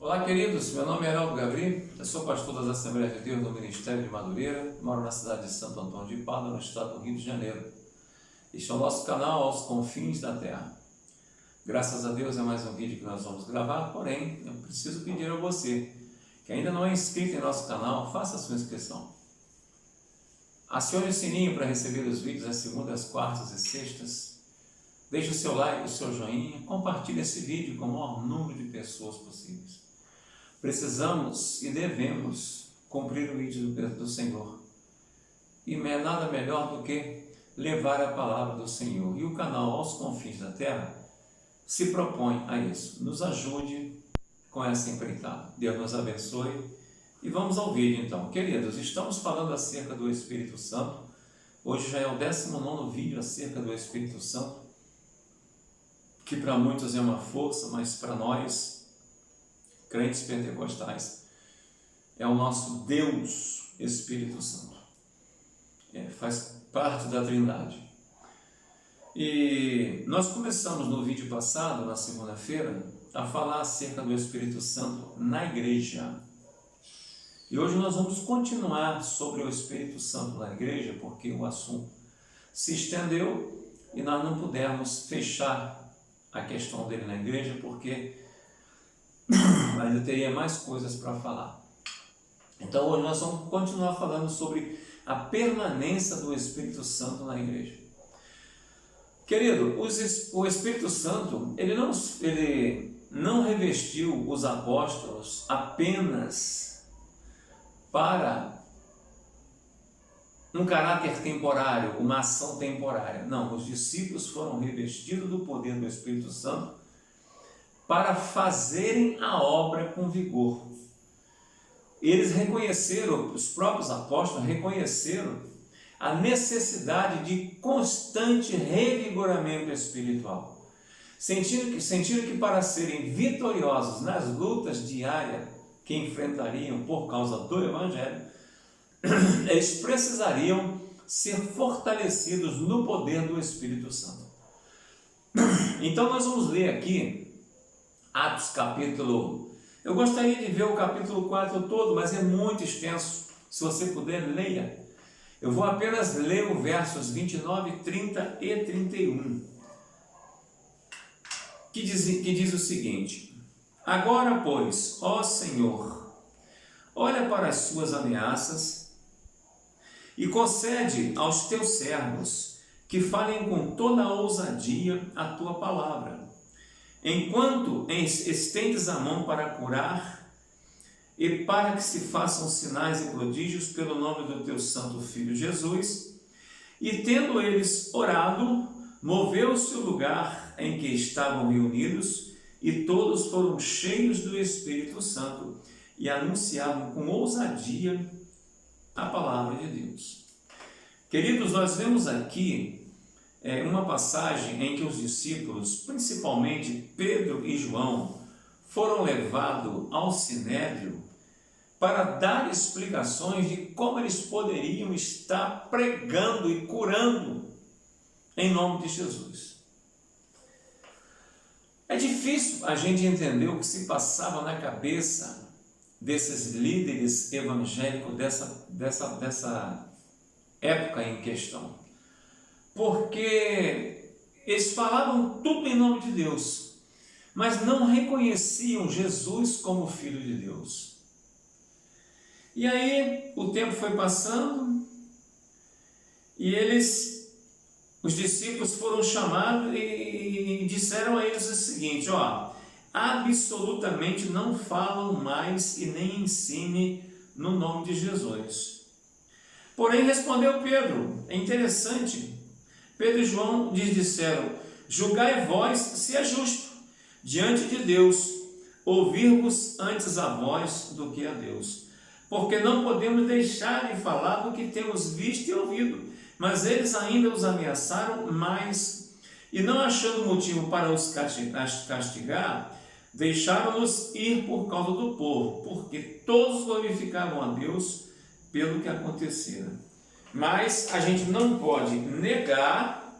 Olá, queridos, meu nome é Heraldo Gavri, eu sou pastor das Assembleias de Deus do Ministério de Madureira, moro na cidade de Santo Antônio de Pádua, no estado do Rio de Janeiro. Este é o nosso canal Aos Confins da Terra. Graças a Deus é mais um vídeo que nós vamos gravar, porém, eu preciso pedir a você, que ainda não é inscrito em nosso canal, faça a sua inscrição. Acione o sininho para receber os vídeos às segundas, quartas e sextas. Deixe o seu like, o seu joinha, compartilhe esse vídeo com o maior número de pessoas possíveis. Precisamos e devemos cumprir o ídolo do Senhor. E nada melhor do que levar a palavra do Senhor. E o canal Aos Confins da Terra se propõe a isso. Nos ajude com essa empreitada. Deus nos abençoe. E vamos ao vídeo então. Queridos, estamos falando acerca do Espírito Santo. Hoje já é o 19º vídeo acerca do Espírito Santo, que para muitos é uma força, mas para nós, crentes pentecostais, é o nosso Deus Espírito Santo. Faz parte da Trindade. E nós começamos no vídeo passado, na segunda-feira, a falar acerca do Espírito Santo na igreja. E hoje nós vamos continuar sobre o Espírito Santo na igreja, porque o assunto se estendeu e nós não pudemos fechar a questão dele na igreja, porque ainda teria mais coisas para falar. Então hoje nós vamos continuar falando sobre a permanência do Espírito Santo na igreja. Querido, o Espírito Santo, ele não revestiu os apóstolos apenas para um caráter temporário, uma ação temporária. Não, os discípulos foram revestidos do poder do Espírito Santo para fazerem a obra com vigor. Eles reconheceram, os próprios apóstolos reconheceram a necessidade de constante revigoramento espiritual, sentindo que para serem vitoriosos nas lutas diárias que enfrentariam por causa do Evangelho, eles precisariam ser fortalecidos no poder do Espírito Santo. Então nós vamos ler aqui Atos capítulo... Eu gostaria de ver o capítulo 4 todo, mas é muito extenso. Se você puder, leia. Eu vou apenas ler os versos 29, 30 e 31. Que diz o seguinte: Agora, pois, ó Senhor, olha para as suas ameaças e concede aos teus servos que falem com toda a ousadia a tua palavra, enquanto estendes a mão para curar e para que se façam sinais e prodígios pelo nome do teu santo Filho Jesus. E tendo eles orado, moveu-se o lugar em que estavam reunidos, e todos foram cheios do Espírito Santo e anunciavam com ousadia a palavra de Deus. Queridos, nós vemos aqui uma passagem em que os discípulos, principalmente Pedro e João, foram levados ao Sinédrio para dar explicações de como eles poderiam estar pregando e curando em nome de Jesus. É difícil a gente entender o que se passava na cabeça desses líderes evangélicos dessa época em questão, porque eles falavam tudo em nome de Deus, mas não reconheciam Jesus como Filho de Deus. E aí o tempo foi passando e os discípulos foram chamados e disseram a eles o seguinte: absolutamente não falam mais e nem ensine no nome de Jesus. Porém respondeu Pedro, é interessante, Pedro e João lhes disseram: julgai vós se é justo diante de Deus ouvir-vos antes a vós do que a Deus, porque não podemos deixar de falar do que temos visto e ouvido. Mas eles ainda os ameaçaram mais, e não achando motivo para os castigar, deixaram-nos ir por causa do povo, porque todos glorificavam a Deus pelo que acontecera. Mas a gente não pode negar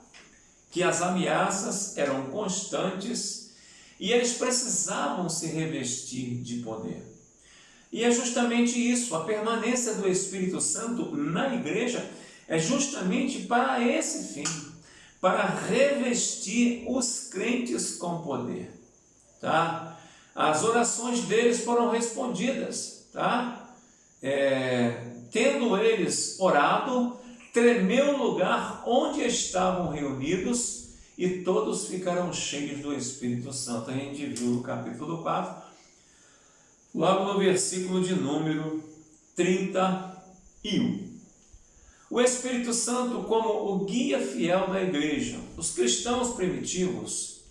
que as ameaças eram constantes e eles precisavam se revestir de poder. E é justamente isso, a permanência do Espírito Santo na igreja é justamente para esse fim, para revestir os crentes com poder, tá? As orações deles foram respondidas, tá? Tendo eles orado, tremeu o lugar onde estavam reunidos e todos ficaram cheios do Espírito Santo. A gente viu no capítulo 4, logo no versículo de número 31. O Espírito Santo como o guia fiel da igreja. Os cristãos primitivos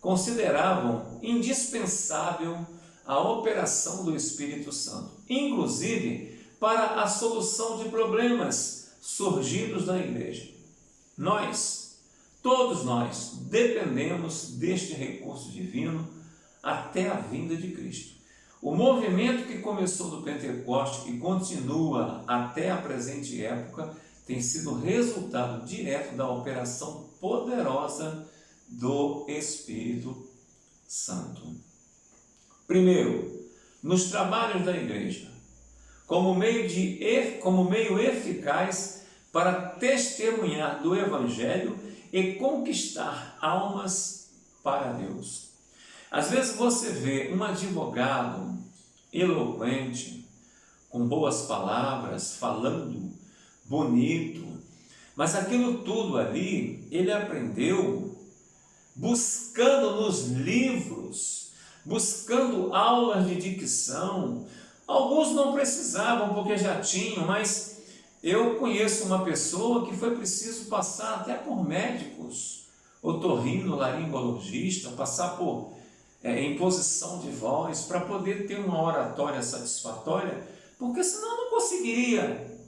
consideravam indispensável a operação do Espírito Santo, inclusive para a solução de problemas surgidos na igreja. Todos nós, dependemos deste recurso divino até a vinda de Cristo. O movimento que começou do Pentecostes e continua até a presente época tem sido resultado direto da operação poderosa do Espírito Santo. Primeiro, nos trabalhos da igreja, como meio eficaz para testemunhar do Evangelho e conquistar almas para Deus. Às vezes você vê um advogado eloquente, com boas palavras, falando bonito, mas aquilo tudo ali ele aprendeu buscando nos livros, buscando aulas de dicção. Alguns não precisavam porque já tinham, mas eu conheço uma pessoa que foi preciso passar até por médicos, otorrinolaringologista, passar por imposição de voz, para poder ter uma oratória satisfatória, porque senão não conseguiria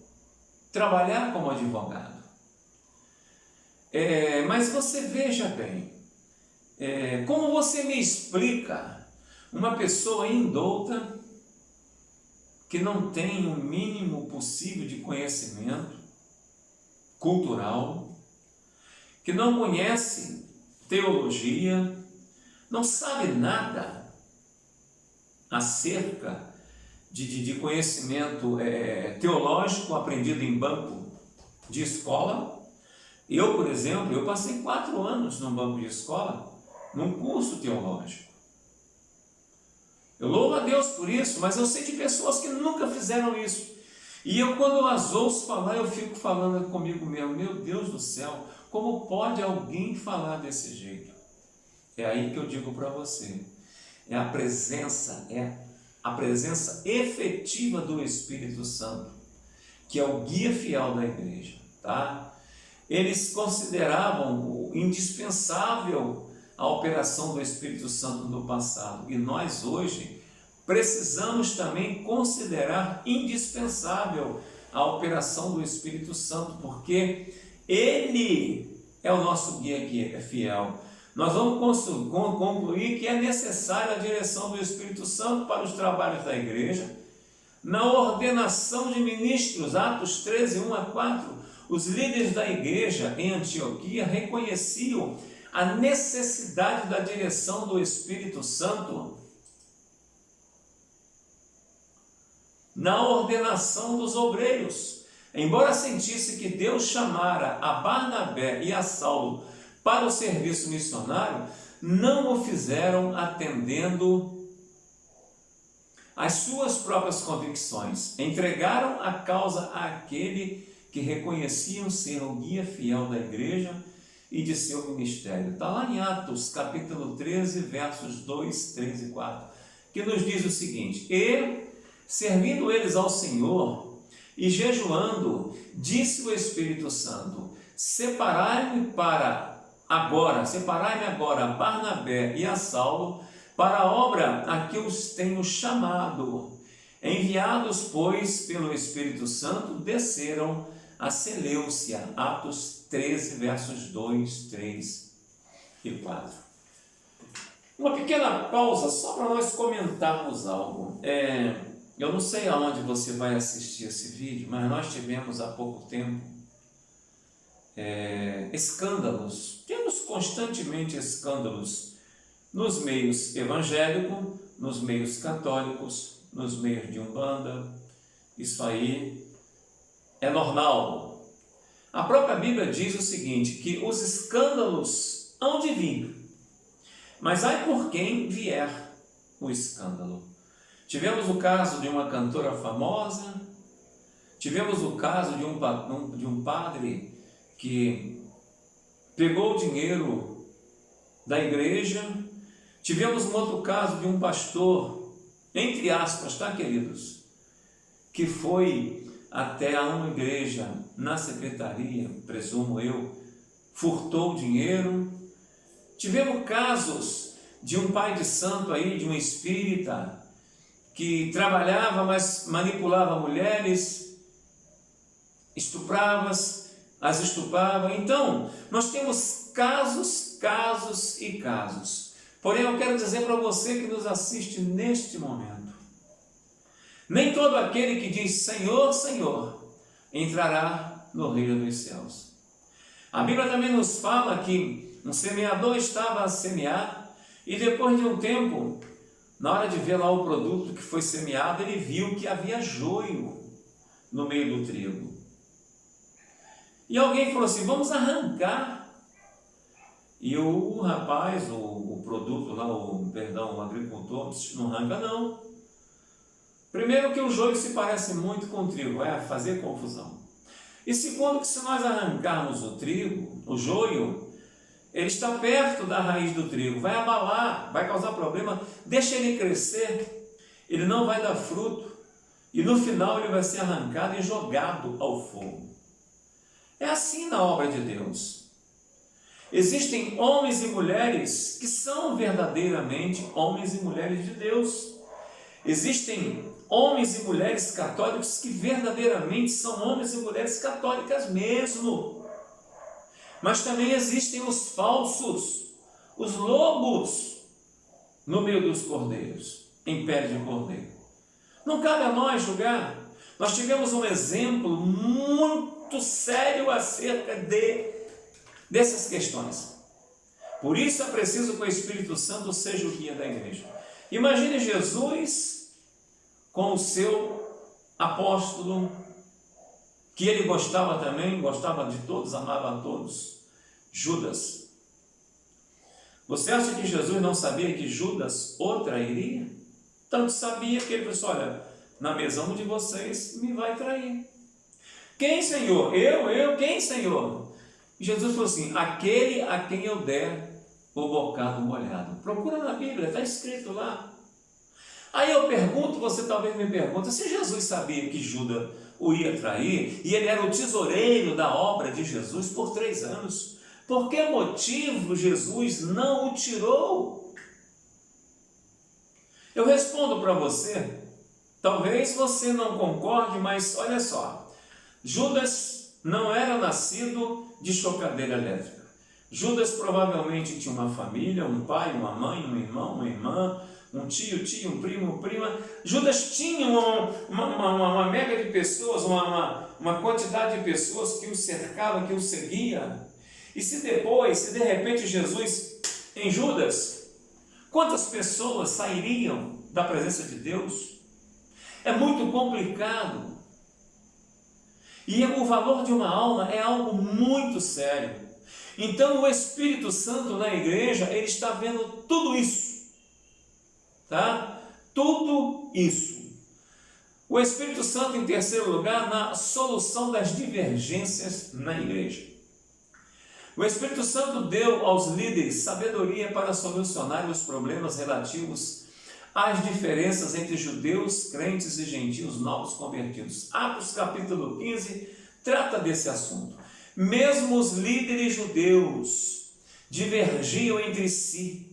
trabalhar como advogado. Mas você veja bem, como você me explica uma pessoa indouta, que não tem o mínimo possível de conhecimento cultural, que não conhece teologia, não sabe nada acerca de conhecimento teológico aprendido em banco de escola. Eu, por exemplo, eu passei 4 anos num banco de escola, num curso teológico. Eu louvo a Deus por isso, mas eu sei de pessoas que nunca fizeram isso. E eu, quando as ouço falar, eu fico falando comigo mesmo, meu Deus do céu, como pode alguém falar desse jeito? É aí que eu digo para você, é a presença efetiva do Espírito Santo, que é o guia fiel da igreja, tá? Eles consideravam indispensável a operação do Espírito Santo no passado, e nós hoje precisamos também considerar indispensável a operação do Espírito Santo, porque ele é o nosso guia fiel. Nós vamos concluir que é necessária a direção do Espírito Santo para os trabalhos da igreja. Na ordenação de ministros, Atos 13, 1-4, os líderes da igreja em Antioquia reconheciam a necessidade da direção do Espírito Santo na ordenação dos obreiros. Embora sentisse que Deus chamara a Barnabé e a Saulo para o serviço missionário, não o fizeram atendendo às suas próprias convicções. Entregaram a causa àquele que reconheciam ser o guia fiel da igreja e de seu ministério. Está lá em Atos, capítulo 13, versos 2, 3 e 4, que nos diz o seguinte: E, servindo eles ao Senhor e jejuando, disse o Espírito Santo: Separai-me agora Barnabé e a Saulo para a obra a que os tenho chamado. Enviados, pois, pelo Espírito Santo, desceram a Seleucia. Atos 13, versos 2, 3 e 4. Uma pequena pausa só para nós comentarmos algo. Eu não sei aonde você vai assistir esse vídeo, mas nós tivemos há pouco tempo escândalos. Temos constantemente escândalos nos meios evangélicos, nos meios católicos, nos meios de Umbanda. Isso aí é normal. A própria Bíblia diz o seguinte, que os escândalos hão de vir, mas ai por quem vier o escândalo. Tivemos o caso de uma cantora famosa, tivemos o caso de um padre que pegou o dinheiro da igreja, tivemos um outro caso de um pastor, entre aspas, tá, queridos, que foi até a uma igreja na secretaria, presumo eu, furtou o dinheiro. Tivemos casos de um pai de santo aí, de um espírita, que trabalhava, mas manipulava mulheres, estuprava, as estuprava. Então, nós temos casos e casos. Porém, eu quero dizer para você que nos assiste neste momento, nem todo aquele que diz Senhor, Senhor, entrará no reino dos céus. A Bíblia também nos fala que um semeador estava a semear e depois de um tempo, na hora de ver lá o produto que foi semeado, ele viu que havia joio no meio do trigo. E alguém falou assim, vamos arrancar. E o rapaz, o produto lá, o agricultor, disse, não arranca não. Primeiro que o joio se parece muito com o trigo, vai fazer confusão. E segundo que se nós arrancarmos o trigo, o joio, ele está perto da raiz do trigo, vai abalar, vai causar problema, deixa ele crescer, ele não vai dar fruto, e no final ele vai ser arrancado e jogado ao fogo. É assim na obra de Deus. Existem homens e mulheres que são verdadeiramente homens e mulheres de Deus. Existem homens e mulheres católicos que verdadeiramente são homens e mulheres católicas mesmo. Mas também existem os falsos, os lobos, no meio dos cordeiros, em pele de cordeiro. Não cabe a nós julgar. Nós tivemos um exemplo muito sério acerca dessas questões. Por isso é preciso que o Espírito Santo seja o guia da igreja. Imagine Jesus com o seu apóstolo, que ele gostava também, gostava de todos, amava a todos, Judas. Você acha que Jesus não sabia que Judas o trairia? Tanto sabia que ele pensou, olha, na mesa um de vocês me vai trair. Quem, Senhor? Eu, quem, Senhor? E Jesus falou assim, aquele a quem eu der o bocado molhado. Procura na Bíblia, está escrito lá. Aí eu pergunto, você talvez me pergunta, se Jesus sabia que Judas o ia trair, e ele era o tesoureiro da obra de Jesus por 3 anos, por que motivo Jesus não o tirou? Eu respondo para você, talvez você não concorde, mas olha só, Judas não era nascido de chocadeira elétrica. Judas provavelmente tinha uma família, um pai, uma mãe, um irmão, uma irmã, um tio, um primo, prima. Judas tinha uma mega de pessoas, uma quantidade de pessoas que o cercava, que o seguia. E se de repente Jesus, em Judas, quantas pessoas sairiam da presença de Deus? É muito complicado. E o valor de uma alma é algo muito sério. Então o Espírito Santo na igreja, ele está vendo tudo isso. Tá? Tudo isso. O Espírito Santo, em terceiro lugar, na solução das divergências na igreja. O Espírito Santo deu aos líderes sabedoria para solucionar os problemas relativos às diferenças entre judeus, crentes e gentios novos convertidos. Atos capítulo 15 trata desse assunto. Mesmo os líderes judeus divergiam entre si.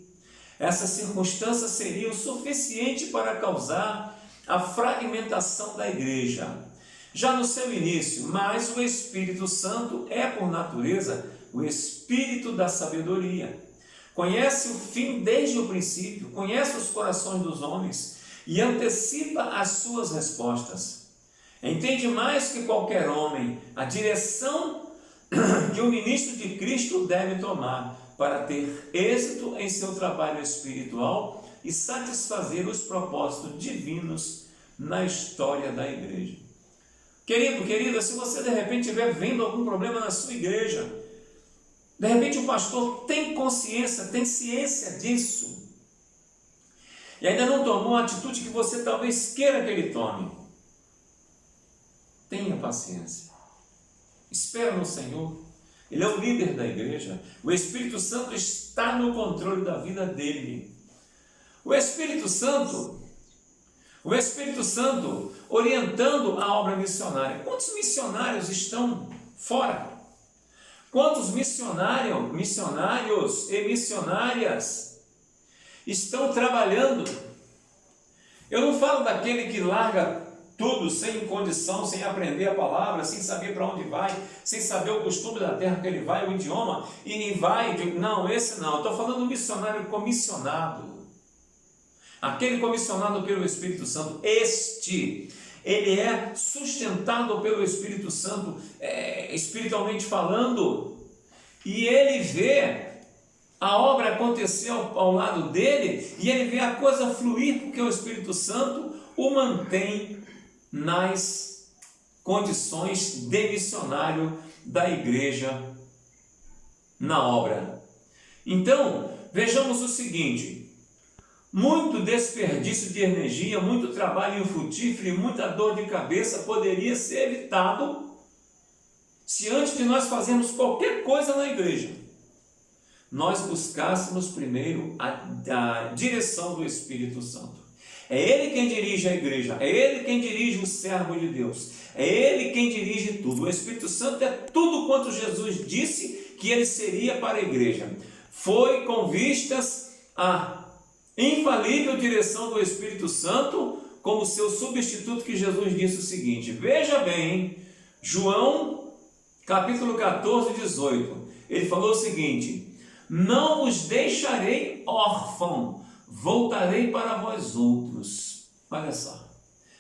Essa circunstância seria o suficiente para causar a fragmentação da igreja, já no seu início, mas o Espírito Santo é, por natureza, o Espírito da sabedoria. Conhece o fim desde o princípio, conhece os corações dos homens e antecipa as suas respostas. Entende mais que qualquer homem a direção que o ministro de Cristo deve tomar, para ter êxito em seu trabalho espiritual e satisfazer os propósitos divinos na história da igreja. Querido, querida, se você de repente estiver vendo algum problema na sua igreja, de repente o pastor tem consciência, tem ciência disso, e ainda não tomou a atitude que você talvez queira que ele tome, tenha paciência, espera no Senhor. Ele é o líder da igreja, o Espírito Santo está no controle da vida dele. O Espírito Santo orientando a obra missionária. Quantos missionários estão fora? Quantos missionários e missionárias estão trabalhando? Eu não falo daquele que larga tudo sem condição, sem aprender a palavra, sem saber para onde vai, sem saber o costume da terra que ele vai, o idioma, e vai. Não, esse não. Estou falando do missionário comissionado. Aquele comissionado pelo Espírito Santo, ele é sustentado pelo Espírito Santo, espiritualmente falando, e ele vê a obra acontecer ao lado dele, e ele vê a coisa fluir, porque o Espírito Santo o mantém nas condições de missionário da igreja na obra. Então, vejamos o seguinte: muito desperdício de energia, muito trabalho infrutífero e muita dor de cabeça poderia ser evitado se antes de nós fazermos qualquer coisa na igreja, nós buscássemos primeiro a direção do Espírito Santo. É Ele quem dirige a igreja, é Ele quem dirige o servo de Deus, é Ele quem dirige tudo. O Espírito Santo é tudo quanto Jesus disse que Ele seria para a igreja. Foi com vistas à infalível direção do Espírito Santo como seu substituto que Jesus disse o seguinte, veja bem, João capítulo 14, 18, ele falou o seguinte, não os deixarei órfãos, voltarei para vós outros. Olha só,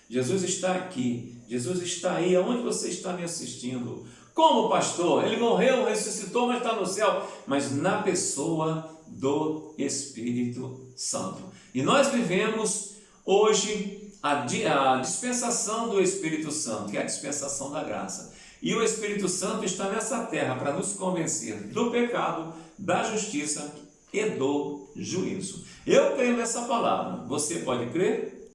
Jesus está aqui, Jesus está aí, aonde você está me assistindo? Como pastor? Ele morreu, ressuscitou, mas está no céu, mas na pessoa do Espírito Santo. E nós vivemos hoje a dispensação do Espírito Santo, que é a dispensação da graça. E o Espírito Santo está nessa terra para nos convencer do pecado, da justiça e do juízo. Eu creio nessa palavra. Você pode crer?